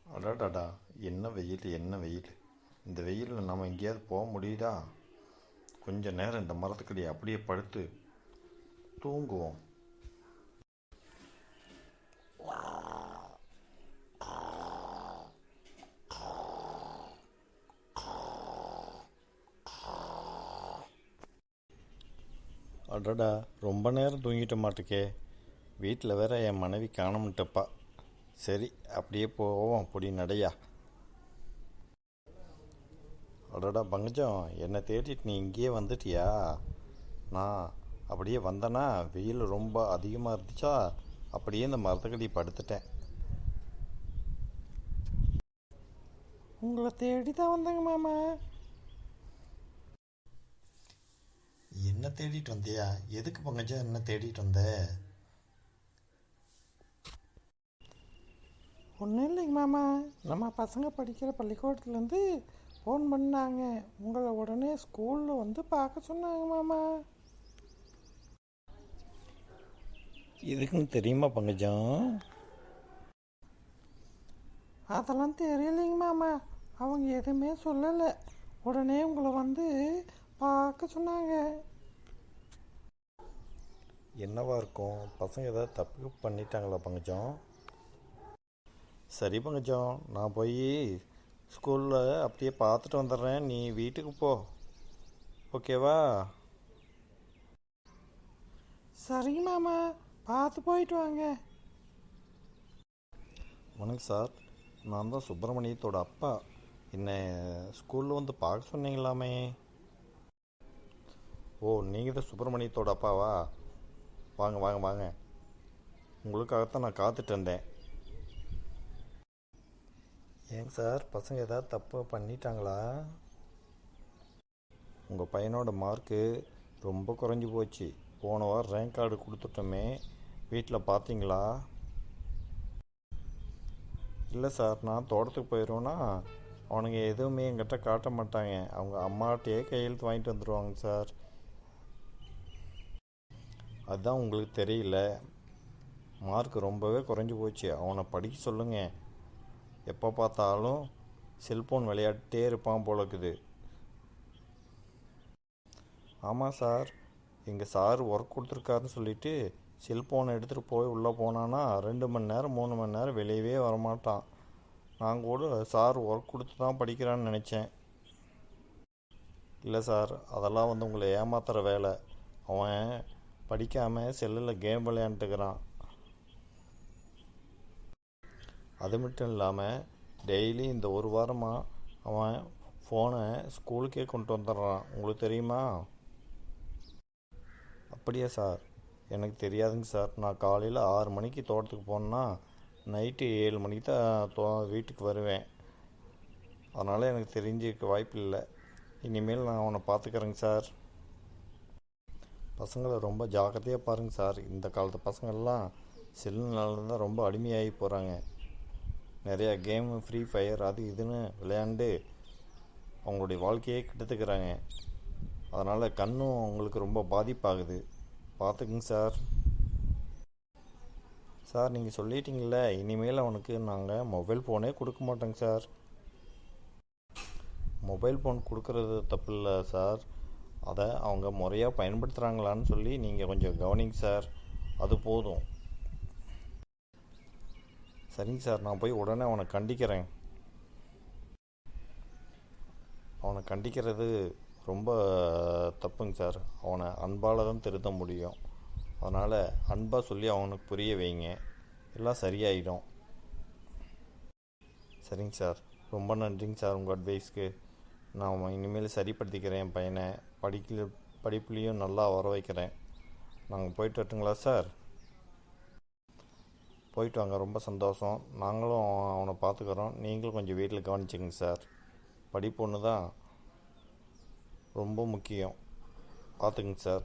அடாடாடா, என்ன வெயில் என்ன வெயில்! இந்த வெயிலில் நம்ம எங்கேயாவது போக முடியுதா? கொஞ்ச நேரம் இந்த மரத்துக்கடி அப்படியே படுத்து தூங்குவோம். அடடா, ரொம்ப நேரம் தூங்கிட்ட மாட்டுக்கே. வீட்டில் வேற என் மனைவி காணமுட்டப்பா. சரி, அப்படியே போவோம் பொடி நடையா. அடடா பங்கஜம், என்னை தேடிட்டு நீ இங்கேயே வந்துட்டியா? நான் அப்படியே வந்தேன்னா வெயில் ரொம்ப அதிகமாக இருந்துச்சா, அப்படியே இந்த மரத்துக்கடி படுத்துட்டேன். உங்களை தேடி தான் வந்தேங்க மாமா. என்ன தேடிட்டு வந்தியா? எதுக்கு பங்கஜம் என்ன தேடிட்டு வந்த? ஒன்றும் இல்லைங்க மாமா, நம்ம பசங்க படிக்கிற பள்ளிக்கூடத்துலேருந்து ஃபோன் பண்ணாங்க. உங்களை உடனே ஸ்கூலில் வந்து பார்க்க சொன்னாங்க மாமா. எதுக்குன்னு தெரியுமா பங்கஜம்? அதெல்லாம் தெரியலைங்க மாமா, அவங்க எதுவுமே சொல்லலை. உடனே உங்களை வந்து பார்க்க சொன்னாங்க. என்னவா இருக்கும்? பசங்க ஏதாவது தப்பு பண்ணிட்டாங்களா பங்கஜம்? சரி பங்கஜம், நான் போய் ஸ்கூலில் அப்படியே பார்த்துட்டு வந்துடுறேன். நீ வீட்டுக்கு போ, ஓகேவா? சரிங்க மாமா, பார்த்து போயிட்டு வாங்க. வணக்கம் சார், நான் தான் சுப்பிரமணியத்தோட அப்பா. என்னை ஸ்கூலில் வந்து பார்க்க சொன்னீங்களாமே. ஓ, நீங்கள் தான் சுப்பிரமணியத்தோட அப்பாவா? வாங்க வாங்க வாங்க, உங்களுக்காகத்தான் நான் காத்துட்டு இருந்தேன். ஏங்க சார், பசங்க ஏதாவது தப்பு பண்ணிட்டாங்களா? உங்கள் பையனோட மார்க்கு ரொம்ப குறைஞ்சி போச்சு. போன வாரம் ரேங்க் கார்டு கொடுத்துட்டோமே, வீட்டில் பார்த்தீங்களா? இல்லை சார், நான் தோட்டத்துக்கு போயிடுவேன்னா அவனுங்க எதுவுமே என்கிட்ட காட்ட மாட்டாங்க. அவங்க அம்மாட்டையே கையெழுத்து வாங்கிட்டு வந்துடுவாங்க சார். அதுதான் உங்களுக்கு தெரியல, மார்க் ரொம்பவே குறைஞ்சி போச்சு. அவனை படிக்க சொல்லுங்கள். எப்போ பார்த்தாலும் செல்ஃபோன் விளையாடிட்டே இருப்பான் போல இருக்குது. ஆமாம் சார், எங்கள் சார் ஒர்க் கொடுத்துருக்காருன்னு சொல்லிவிட்டு செல்ஃபோனை எடுத்துகிட்டு போய் உள்ளே போனான்னா 2 மணி நேரம் 3 மணி நேரம் வெளியவே வரமாட்டான். நான் கூட சார் ஒர்க் கொடுத்து தான் படிக்கிறான்னு நினச்சேன். இல்லை சார், அதெல்லாம் வந்து உங்களை ஏமாத்துகிற வேலை. அவன் படிக்காமல் செல்லில் கேம் விளையாண்டுக்கிறான். அது மட்டும் இல்லாமல் டெய்லி இந்த ஒரு வாரமாக அவன் ஃபோனை ஸ்கூலுக்கே கொண்டு வந்துடுறான். உங்களுக்கு தெரியுமா? அப்படியா சார்? எனக்கு தெரியாதுங்க சார். நான் காலையில் 6 மணிக்கு தோட்டத்துக்கு போனேன்னா நைட்டு 7 மணிக்கு தான் வீட்டுக்கு வருவேன். அதனால் எனக்கு தெரிஞ்சிருக்க வாய்ப்பு இல்லை. இனிமேல் நான் அவனை பார்த்துக்கிறேங்க சார். பசங்களை ரொம்ப ஜாக்கிரதையாக பாருங்கள் சார். இந்த காலத்து பசங்கள்லாம் செல்லுனால தான் ரொம்ப அடிமையாகி போகிறாங்க. நிறையா கேமு, ஃப்ரீ ஃபயர் அது இதுன்னு விளையாண்டு அவங்களுடைய வாழ்க்கையே கெடுத்துக்கிறாங்க. அதனால் கண்ணும் அவங்களுக்கு ரொம்ப பாதிப்பாகுது. பார்த்துக்குங்க சார். சார், நீங்கள் சொல்லிட்டீங்கள, இனிமேல் அவனுக்கு நாங்கள் மொபைல் ஃபோனே கொடுக்க மாட்டோங்க சார். மொபைல் ஃபோன் கொடுக்கறது தப்பு இல்லை சார். அதை அவங்க முறையாக பயன்படுத்துகிறாங்களான்னு சொல்லி நீங்கள் கொஞ்சம் கவனிங்க சார். அது போதும். சரிங்க சார், நான் போய் உடனே அவனை கண்டிக்கிறேன். அவனை கண்டிக்கிறது ரொம்ப தப்புங்க சார். அவனை அன்பால் தான் திருத்த முடியும். அதனால் அன்பாக சொல்லி அவனுக்கு புரிய வைங்க, எல்லாம் சரியாயிடும். சரிங்க சார், ரொம்ப நன்றிங்க சார் உங்கள் அட்வைஸ்க்கு. நான் இனிமேல் சரிப்படுத்திக்கிறேன். என் பையனை படிப்புலேயும் நல்லா வர வைக்கிறேன். நாங்கள் போயிட்டு வரட்டுங்களா சார்? போயிட்டு வாங்க, ரொம்ப சந்தோஷம். நாங்களும் அவனை பார்த்துக்குறோம். நீங்களும் கொஞ்சம் வீட்டில் கவனிச்சுங்க சார். படிப்பு ஒன்று தான் ரொம்ப முக்கியம். பார்த்துக்குங்க சார்.